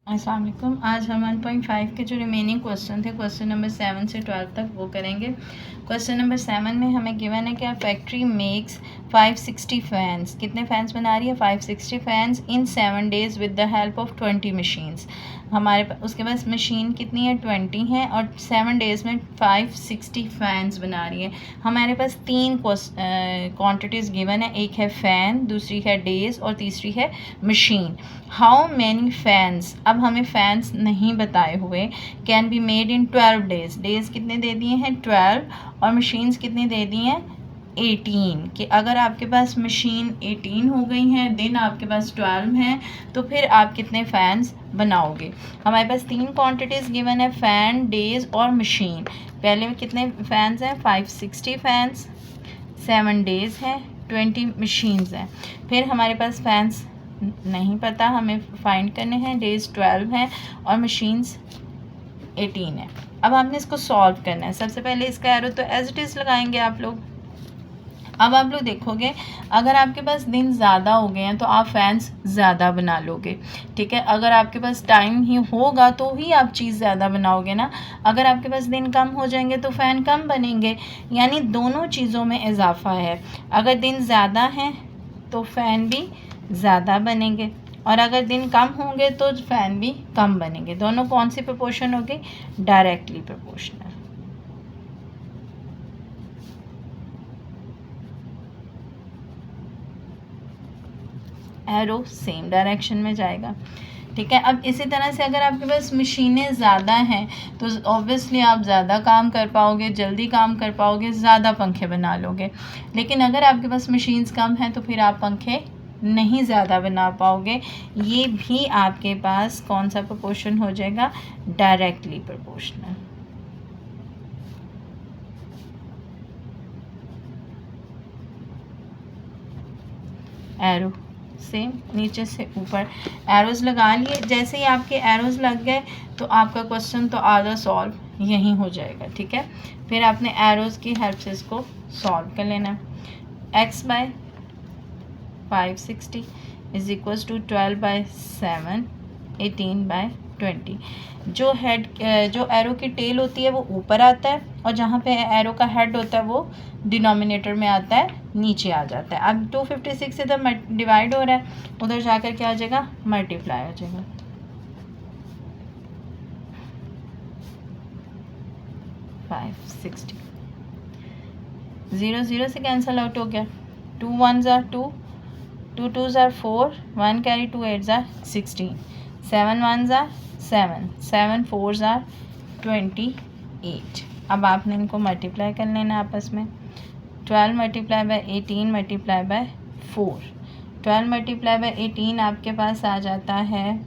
अस्सलाम वालेकुम। आज हम 1.5 के जो रिमेनिंग क्वेश्चन थे, क्वेश्चन नंबर 7 से 12 तक, वो करेंगे। क्वेश्चन नंबर 7 में हमें गिवन है कि a फैक्ट्री मेक्स 560 फैंस। कितने फैंस बना रही है? 560 fans in 7 days with the help of 20 machines. हमारे पास उसके पास मशीन कितनी है? 20 है और 7 डेज़ में 560 फैंस बना रही है। हमारे पास तीन क्वांटिटीज़ गिवन है, एक है फ़ैन, दूसरी है डेज़ और तीसरी है मशीन। हाउ मैनी फैंस, अब हमें फैंस नहीं बताए हुए, can be made in 12 days. Days कितने दे दिए हैं? 12 और मशीन्स कितनी दे दी हैं? 18। कि अगर आपके पास मशीन 18 हो गई हैं, दिन आपके पास 12 हैं, तो फिर आप कितने फ़ैन्स बनाओगे? हमारे पास तीन क्वांटिटीज़ गिवन है, फ़ैन, डेज़ और मशीन। पहले में कितने फ़ैन्स हैं? 560 फ़ैन्स, 7 डेज़ हैं, 20 मशीन्स हैं। फिर हमारे पास फ़ैन्स नहीं पता, हमें फाइंड करने हैं। डेज़ 12 हैं और मशीन्स 18 है। अब आपने इसको सॉल्व करना है। सबसे पहले इसका एरो तो एज इट इज़ लगाएंगे आप लोग। अब आप लोग देखोगे, अगर आपके पास दिन ज़्यादा हो गए हैं तो आप फैंस ज़्यादा बना लोगे, ठीक है। अगर आपके पास टाइम ही होगा तो ही आप चीज़ ज़्यादा बनाओगे ना। अगर आपके पास दिन कम हो जाएंगे तो फ़ैन कम बनेंगे, यानी दोनों चीज़ों में इजाफा है। अगर दिन ज़्यादा हैं तो फ़ैन भी ज़्यादा बनेंगे और अगर दिन कम होंगे तो फ़ैन भी कम बनेंगे। दोनों कौन सी प्रोपोर्शन होगी? Directly proportional. Arrow same direction में जाएगा, ठीक है। अब इसी तरह से अगर आपके पास मशीनें ज़्यादा हैं तो ऑब्वियसली आप ज़्यादा काम कर पाओगे, जल्दी काम कर पाओगे, ज़्यादा पंखे बना लोगे। लेकिन अगर आपके पास मशीन्स कम हैं तो फिर आप पंखे नहीं ज़्यादा बना पाओगे। ये भी आपके पास कौन सा प्रोपोर्शन हो जाएगा? Directly proportional. एरो सेम नीचे से ऊपर एरोज़ लगा लिए। जैसे ही आपके एरोज़ लग गए तो आपका क्वेश्चन तो आधा सॉल्व यहीं हो जाएगा, ठीक है। फिर आपने एरोज़ की हेल्प से इसको सॉल्व कर लेना। x by 560 is equals to 12/7, 18/20। जो एरो की टेल होती है वो ऊपर आता है और जहाँ पे एरो का हेड होता है वो डिनोमिनेटर में आता है, नीचे आ जाता है। अब 256 इधर डिवाइड हो रहा है, उधर जाकर क्या हो जाएगा? मल्टीप्लाई हो जाएगा। 560 0 0 से कैंसिल आउट हो गया। 2 1s are 2, 2 2s are 4, 1 carry 2 8s are 16, 7 1s are 7, 7 4s are 28। अब आपने इनको मल्टीप्लाई कर लेना आपस में। 12 multiply by 18 multiply by 4। 12 multiply by 18 आपके पास आ जाता है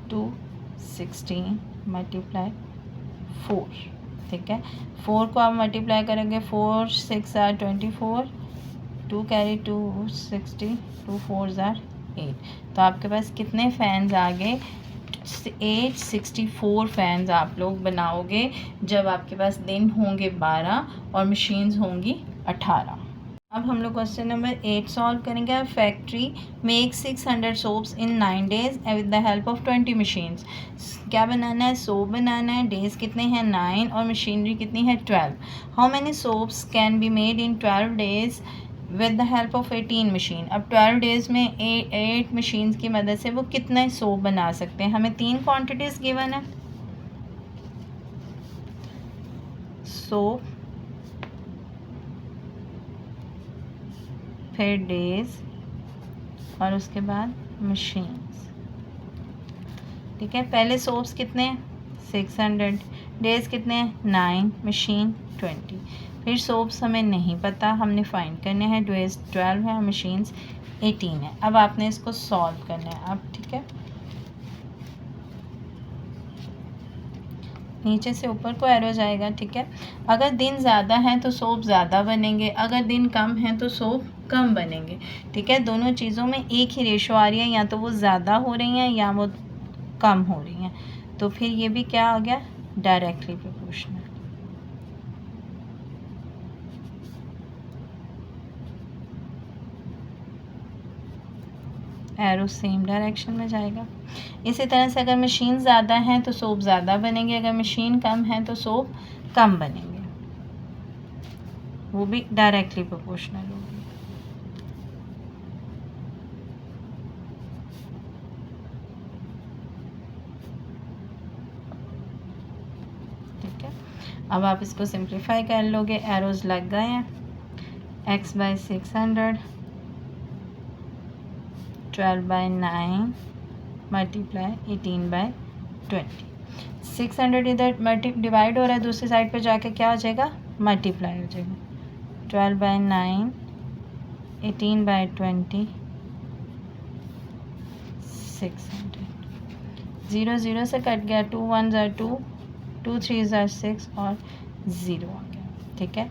216 मल्टीप्लाई 4, ठीक है। 4 को आप मल्टीप्लाई करेंगे, 4 6 आर 24, 2 कैरी 2 60, 2 4 आर 8। तो आपके पास कितने फ़ैन्स आ गए? 864 फ़ैन्स आप लोग बनाओगे जब आपके पास दिन होंगे 12 और मशीन्स होंगी 18। अब हम लोग क्वेश्चन नंबर 8 सॉल्व करेंगे। Factory make 600 soaps in 9 days with the help of 20 machines. क्या बनाना है? सोप बनाना है। डेज़ कितने हैं? 9 और मशीनरी कितनी है? 12। How many soaps can be made in 12 days with the help of 18 machine. अब 12 डेज़ में 8 मशीन्स की मदद से वो कितने सोप बना सकते हैं? हमें तीन क्वान्टिटीज़ गिवन है, सोप, फिर डेज़ और उसके बाद मशीन्स, ठीक है। पहले सोप्स कितने हैं? 600, डेज़ कितने हैं? 9, मशीन 20। फिर सोप्स हमें नहीं पता, हमने फाइंड करने हैं। डेज़ 12 है और मशीन्स 18 है। अब आपने इसको सॉल्व करना है अब, ठीक है। नीचे से ऊपर को एरो जाएगा, ठीक है। अगर दिन ज़्यादा हैं तो सोप ज़्यादा बनेंगे, अगर दिन कम हैं तो सोप कम बनेंगे, ठीक है। दोनों चीज़ों में एक ही रेशो आ रही है, या तो वो ज़्यादा हो रही हैं या वो कम हो रही हैं। तो फिर ये भी क्या आ गया? Directly proportional. Arrow same direction में जाएगा। इसी तरह से अगर मशीन ज़्यादा है तो सोप ज़्यादा बनेंगे, अगर मशीन कम है तो सोप कम बनेंगे, वो भी डायरेक्टली प्रोपोर्शनल होगी। ठीक है, अब आप इसको सिंप्लीफाई कर लोगे, एरोज लग गए हैं। x/600 12/9 multiply 18/20। 600 इधर डिवाइड हो रहा है, दूसरी साइड पे जाके क्या हो जाएगा, मल्टीप्लाई हो जाएगा। 12/9 18/20 600। 0 0 से कट गया, 2 1 ज़ा 2, 2 3 ज़ा 6 और 0 आ गया। ठीक है,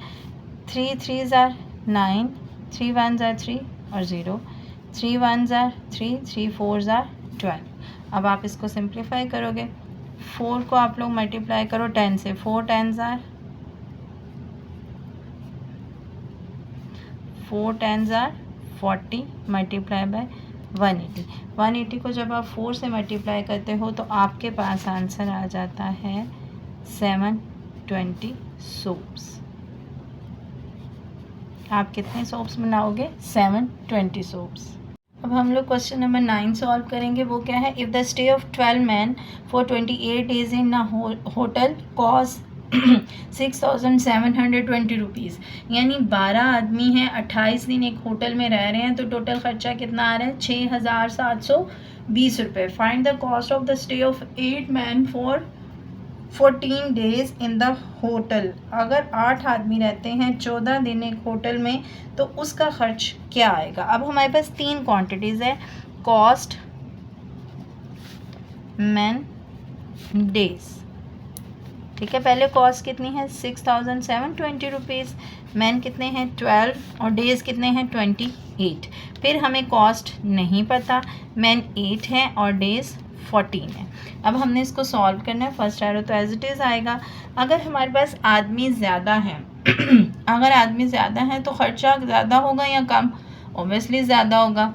3 3 ज़ा 9, 3 1 ज़ा 3 और 0, 3 1 ज़ा 3, 3 4 ज़ा 12। अब आप इसको सिंप्लीफाई करोगे, 4 को आप लोग मल्टीप्लाई करो 10 से, 4 10 ज़ा 40 मल्टीप्लाई बाय 180। 180 को जब आप 4 से मल्टीप्लाई करते हो तो आपके पास आंसर आ जाता है 720 सोप्स। आप कितने सोप्स बनाओगे, 720 सोप्स। अब हम लोग क्वेश्चन नंबर 9 सॉल्व करेंगे। वो क्या है, if the stay of 12 man for 28 days in a hotel cost 6,720 rupees. यानी 12 आदमी हैं, 28 दिन एक होटल में रह रहे हैं, तो टोटल ख़र्चा कितना आ रहा है, 6,720 रुपये। Find the cost of the stay of 8 man for 14 days in the hotel. अगर 8 आदमी रहते हैं 14 दिन एक होटल में, तो उसका खर्च क्या आएगा। अब हमारे पास 3 क्वांटिटीज़ है, कॉस्ट, मैन, डेज। ठीक है, पहले कॉस्ट कितनी है, 6,720 रुपीज़, मैन कितने हैं 12 और डेज़ कितने हैं 28। फिर हमें कॉस्ट नहीं पता, मैन 8 है और डेज़ 14 है। अब हमने इसको सॉल्व करना है। फर्स्ट एरो तो एज इट इज़ आएगा। अगर हमारे पास आदमी ज़्यादा हैं अगर आदमी ज़्यादा हैं तो ख़र्चा ज़्यादा होगा या कम, ओबियसली ज़्यादा होगा।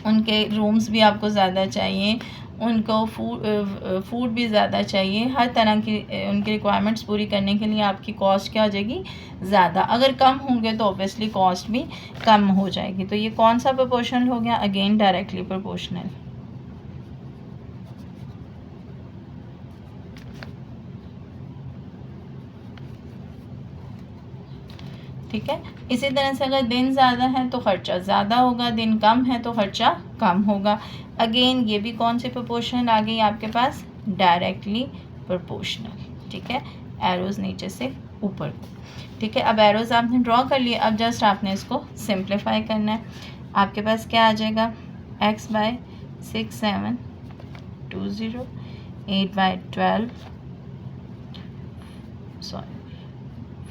उनके रूम्स भी आपको ज़्यादा चाहिए, उनको फूड भी ज़्यादा चाहिए, हर तरह की उनकी रिक्वायरमेंट्स पूरी करने के लिए आपकी कॉस्ट क्या हो जाएगी, ज़्यादा। अगर कम होंगे तो ऑब्वियसली कॉस्ट भी कम हो जाएगी। तो ये कौन सा प्रोपोर्शनल हो गया, अगेन डायरेक्टली प्रोपोर्शनल। ठीक है, इसी तरह से अगर दिन ज़्यादा है तो ख़र्चा ज़्यादा होगा, दिन कम है तो ख़र्चा कम होगा। अगेन ये भी कौन सी प्रोपोर्शनल आ गई आपके पास, डायरेक्टली प्रोपोर्शनल। ठीक है, एरोज़ नीचे से ऊपर को। ठीक है, अब एरोज़ आपने ड्रॉ कर लिए, अब जस्ट आपने इसको सिंप्लीफाई करना है। आपके पास क्या आ जाएगा, x/6720 8/12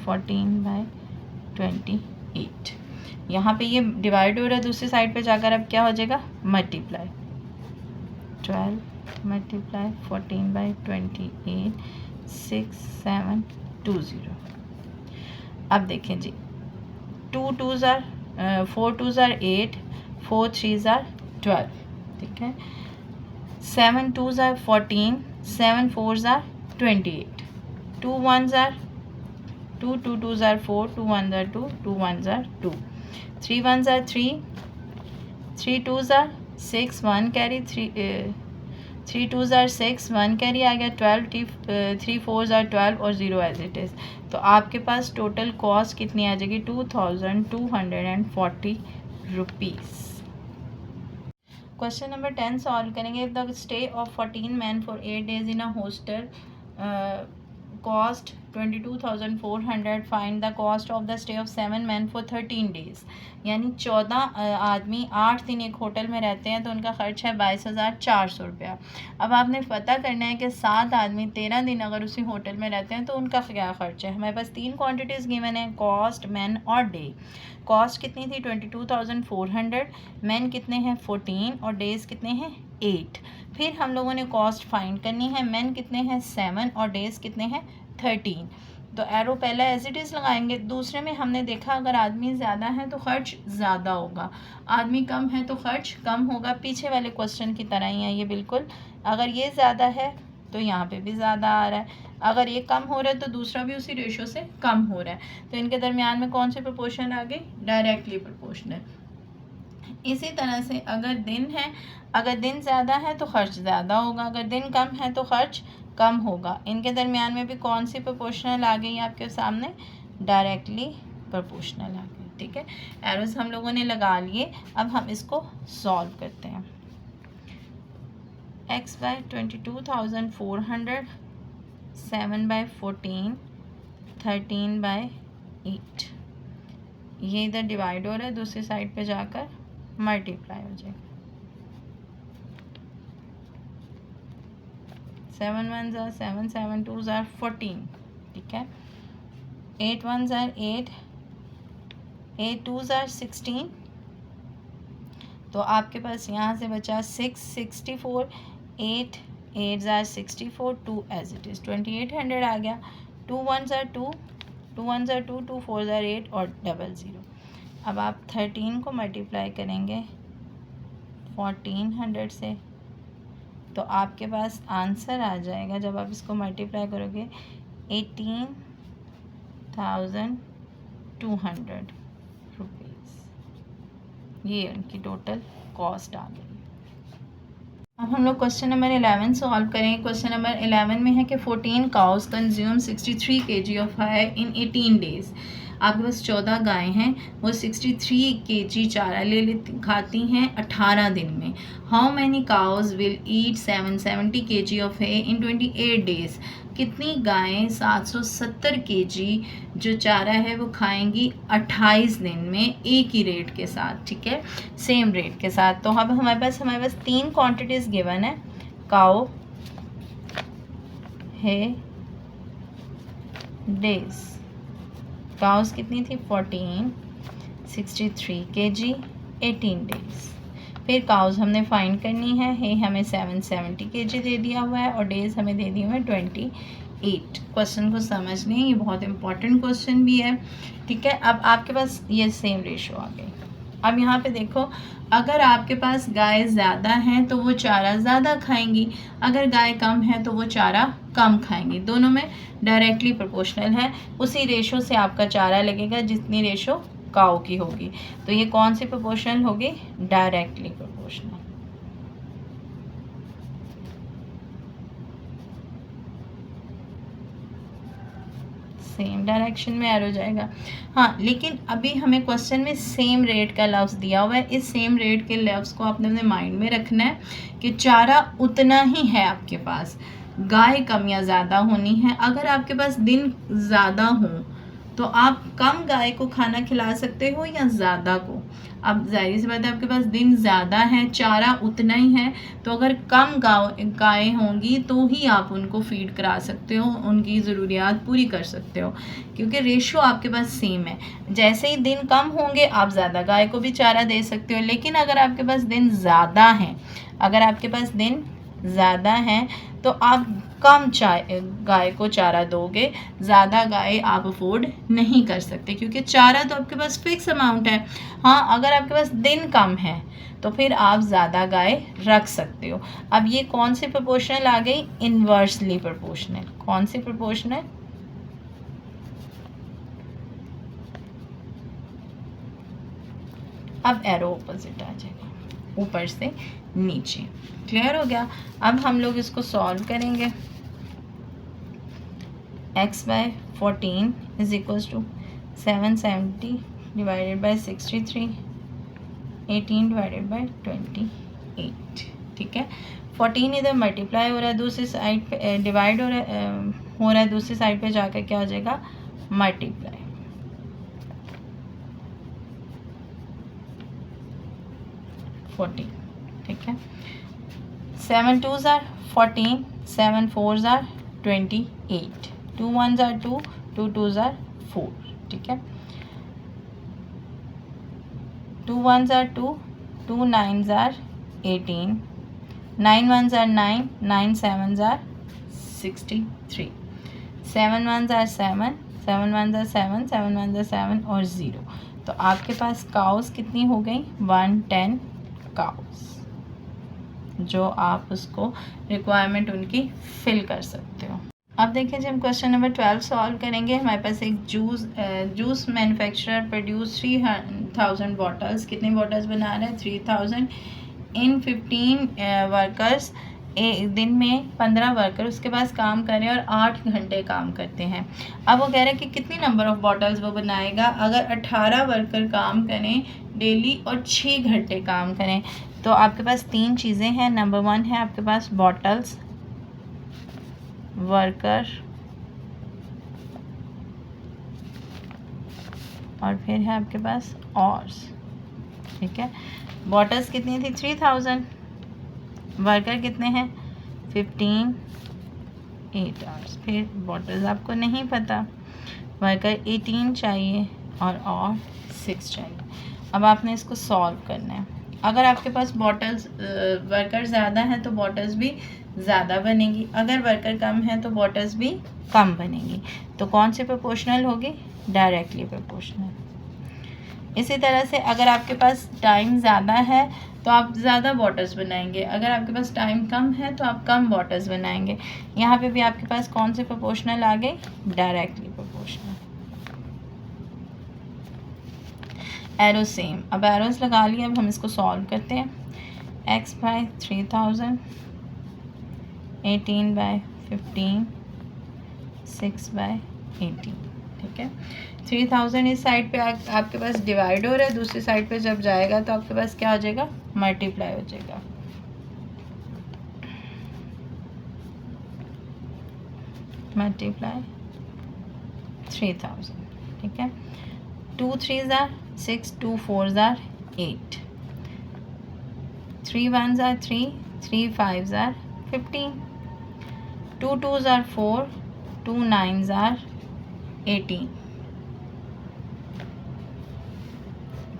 14/28। यहाँ पे ये डिवाइड हो रहा है, दूसरी साइड पे जाकर अब क्या हो जाएगा, मल्टीप्लाई 12 मल्टीप्लाई 14/28 6720। अब देखें जी, 2 2 ज़ार 4 2 ज़ार 8, 4 3 ज़ार 12। ठीक है, 7 2 ज़ार 14, 7 4 ज़ार 28, 2 1 ज़ार 2, 2 2 ज़ार 4, 2 1 ज़ार 2, 2 1 ज़ार 2, 3 1 ज़ार 3, 3 2 ज़ार 6, 1 कैरी 3 2 ज़ार 6, 1 कैरी आ गया 12, 3 4 ज़ार 12 और 0 एज इट इज़। तो आपके पास टोटल कॉस्ट कितनी आ जाएगी, 2,240 रुपीज़। क्वेश्चन नंबर 10 सॉल्व करेंगे। If the stay of 14 man for 8 days in a hostel cost 22,400, find the cost of the stay of 7 man for 13 days. यानी 14 आदमी 8 दिन एक होटल में रहते हैं तो उनका खर्च है 22,400 रुपया। अब आपने पता करना है कि 7 आदमी 13 दिन अगर उसी होटल में रहते हैं तो उनका क्या खर्च है। हमारे पास 3 क्वांटिटीज़ गिवन है, कॉस्ट, मैन और डे। कॉस्ट कितनी थी 22,400, मैन कितने हैं 14 और डेज़ कितने हैं 8। फिर हम लोगों ने कॉस्ट फाइंड करनी है, मैन कितने हैं 7 और डेज़ कितने हैं 13। तो एरो पहला एज इट इज़ लगाएंगे। दूसरे में हमने देखा अगर आदमी ज़्यादा है तो खर्च ज़्यादा होगा, आदमी कम है तो खर्च कम होगा। पीछे वाले क्वेश्चन की तरह ही है ये बिल्कुल। अगर ये ज़्यादा है तो यहाँ पे भी ज़्यादा आ रहा है, अगर ये कम हो रहा है तो दूसरा भी उसी रेशो से कम हो रहा है। तो इनके दरमियान में कौन से प्रोपोर्शन आ गई? Directly proportional. इसी तरह से अगर दिन है, अगर दिन ज़्यादा है तो खर्च ज़्यादा होगा, अगर दिन कम है तो खर्च कम होगा। इनके दरमियान में भी कौन सी प्रोपोर्शनल आ गई आपके सामने? डायरेक्टली प्रोपोर्शनल आ गई। ठीक है, एरोज हम लोगों ने लगा लिए। अब हम इसको सॉल्व करते हैं। x by 22,400, 7 by 14, 13 by 8। ये इधर डिवाइड हो रहा है, दूसरी साइड पे जाकर मल्टीप्लाई हो जाएगा। 7 1 ज़ार 7, 7 2 ज़ार 14। ठीक है, 8 1 ज़ार 8, 8 2 ज़ार 16। तो आपके पास यहाँ से बचा 6 64, 8 8 ज़ार 64, 2 एज इट इज़ 2800 आ गया। 2 1 ज़ार 2, 2 1 ज़ार 2, 2 4 ज़ार 8 और 00। अब आप 13 को मल्टीप्लाई करेंगे 1400 से, तो आपके पास आंसर आ जाएगा जब आप इसको मल्टीप्लाई करोगे 18,200 रुपीज़। ये उनकी टोटल कॉस्ट आ गई। अब हम लोग क्वेश्चन नंबर 11 सॉल्व करेंगे। क्वेश्चन नंबर 11 में है कि 14 cows consume 63 kg of hay in 18 days. आपके पास 14 गायें हैं, वो 63 kg चारा खाती हैं 18 दिन में। How many cows will eat 770 kg of hay in 28 days. कितनी गायें 770 kg जो चारा है वो खाएंगी 28 दिन में एक ही रेट के साथ। ठीक है, सेम रेट के साथ। तो अब हमारे पास 3 क्वांटिटीज़ गिवन है। काउ है डेज, काउस कितनी थी 14, 63 kg 18 डेज। फिर काउस हमने फाइंड करनी है हमें 770 kg दे दिया हुआ है और डेज हमें दे दिए हुए 28। क्वेश्चन को समझ लें, ये बहुत इंपॉर्टेंट क्वेश्चन भी है। ठीक है, अब आपके पास ये सेम रेशो आ गई। अब यहाँ पे देखो, अगर आपके पास गाय ज़्यादा हैं तो वो चारा ज़्यादा खाएंगी, अगर गाय कम है तो वो चारा कम खाएंगी। दोनों में डायरेक्टली प्रोपोर्शनल है, उसी रेशो से आपका चारा लगेगा जितनी रेशो काऊ की होगी। तो ये कौन सी प्रोपोर्शनल होगी? Directly proportional. सेम डायरेक्शन में एरो जाएगा। हाँ, लेकिन अभी हमें क्वेश्चन में सेम रेट का लफ्ज़ दिया हुआ है। इस सेम रेट के लफ्ज़ को आपने अपने माइंड में रखना है कि चारा उतना ही है आपके पास, गाय कम या ज़्यादा होनी है। अगर आपके पास दिन ज़्यादा हो तो आप कम गाय को खाना खिला सकते हो या ज़्यादा को। अब जाहिर सी बात है आपके पास दिन ज़्यादा है, चारा उतना ही है, तो अगर कम गायें होंगी तो ही आप उनको फीड करा सकते हो, उनकी ज़रूरियात पूरी कर सकते हो, क्योंकि रेशो आपके पास सेम है। जैसे ही दिन कम होंगे आप ज़्यादा गाय को भी चारा दे सकते हो। लेकिन अगर आपके पास दिन ज़्यादा हैं, अगर आपके पास दिन ज़्यादा हैं तो आप कम गाय को चारा दोगे, ज़्यादा गाय आप अफोर्ड नहीं कर सकते, क्योंकि चारा तो आपके पास फिक्स अमाउंट है। हाँ, अगर आपके पास दिन कम है तो फिर आप ज़्यादा गाय रख सकते हो। अब ये कौन सी प्रोपोर्शनल आ गई? Inversely proportional. कौन सी प्रोपोर्शनल? अब एरो ऑपोजिट आ जाएगा, ऊपर से नीचे। क्लियर हो गया? अब हम लोग इसको सॉल्व करेंगे। x by 14 is equals to 770 divided by 63, 18 divided by 28। ठीक है, 14 इधर मल्टीप्लाई हो रहा है, दूसरी साइड पे डिवाइड हो रहा है, दूसरी साइड पे जाकर क्या हो जाएगा? मल्टीप्लाई। ठीक है, 7 2 ज़ार 14, 7 4 ज़ार 28, 2 1 ज़ार 2, 2 2 ज़ार 4। ठीक है, 2 1 ज़ार 2, 2 9 ज़ार 18, 9 1 ज़ार 9, 9 7 ज़ार 63, 7 1s are 7, 7 1s are 7, 7 1s are 7 और 0। तो आपके पास काउस कितनी हो गई? 110 काउस, जो आप उसको रिक्वायरमेंट उनकी फिल कर सकते हो। अब देखिए जब हम क्वेश्चन नंबर 12 सॉल्व करेंगे, हमारे पास एक जूस मैन्युफैक्चरर प्रोड्यूस 3000 बॉटल्स, कितने बॉटल्स बना रहे हैं? 3000 इन 15 वर्कर्स, दिन में 15 वर्कर उसके पास काम करें और 8 घंटे काम करते हैं। अब वो कह रहे हैं कि कितनी नंबर ऑफ़ बॉटल्स वो बनाएगा अगर 18 वर्कर काम करें डेली और 6 घंटे काम करें। तो आपके पास 3 चीज़ें हैं। नंबर 1 है आपके पास बॉटल्स, वर्कर और फिर है आपके पास ऑर्स। ठीक है, बॉटल्स कितनी थी? 3000, वर्कर कितने हैं? 15, 8 आवर्स। फिर बॉटल्स आपको नहीं पता, वर्कर 18 चाहिए और 6 चाहिए। अब आपने इसको सॉल्व करना है। अगर आपके पास बॉटल्स वर्कर ज़्यादा हैं तो बॉटल्स भी ज़्यादा बनेगी, अगर वर्कर कम है तो बॉटल्स भी कम बनेगी। तो कौन से प्रोपोर्शनल होगी? Directly proportional. इसी तरह से अगर आपके पास टाइम ज़्यादा है तो आप ज़्यादा बॉटल्स बनाएंगे, अगर आपके पास टाइम कम है तो आप कम बॉटल्स बनाएंगे। यहाँ पे भी आपके पास कौन से प्रोपोर्शनल आ गए? Directly proportional. एरो सेम, अब एरोस लगा लिया। अब हम इसको सॉल्व करते हैं। x by 3000, 18 by 15, 6 by 18। ठीक है, 3000 इस साइड पे आपके पास डिवाइड हो रहा है, दूसरी साइड पे जब जाएगा तो आपके पास क्या हो जाएगा? मल्टीप्लाई हो जाएगा। मल्टीप्लाई 3000। ठीक है, 2 3s are 6, 2 4s are 8, 3 1s are 3, 3 5s are 15, 2 2s are 4, 2 9s are 18,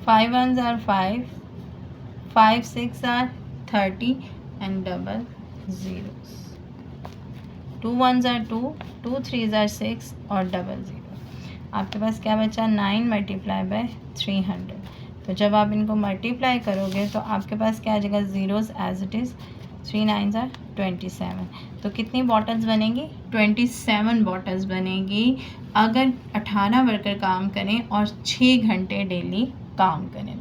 5 1s are 5, 5 6 are 30 and double zeros, 2 1s are 2, 2 3s are 6 और डबल ज़ीरो। आपके पास क्या बचा? 9 मल्टीप्लाई बाय 300। तो जब आप इनको मल्टीप्लाई करोगे तो आपके पास क्या आ जाएगा? Zeros as it is. 3 9s are 27। तो कितनी बॉटल्स बनेंगी? 27 बॉटल्स बनेगी अगर 18 वर्कर काम करें और 6 घंटे डेली काम करें।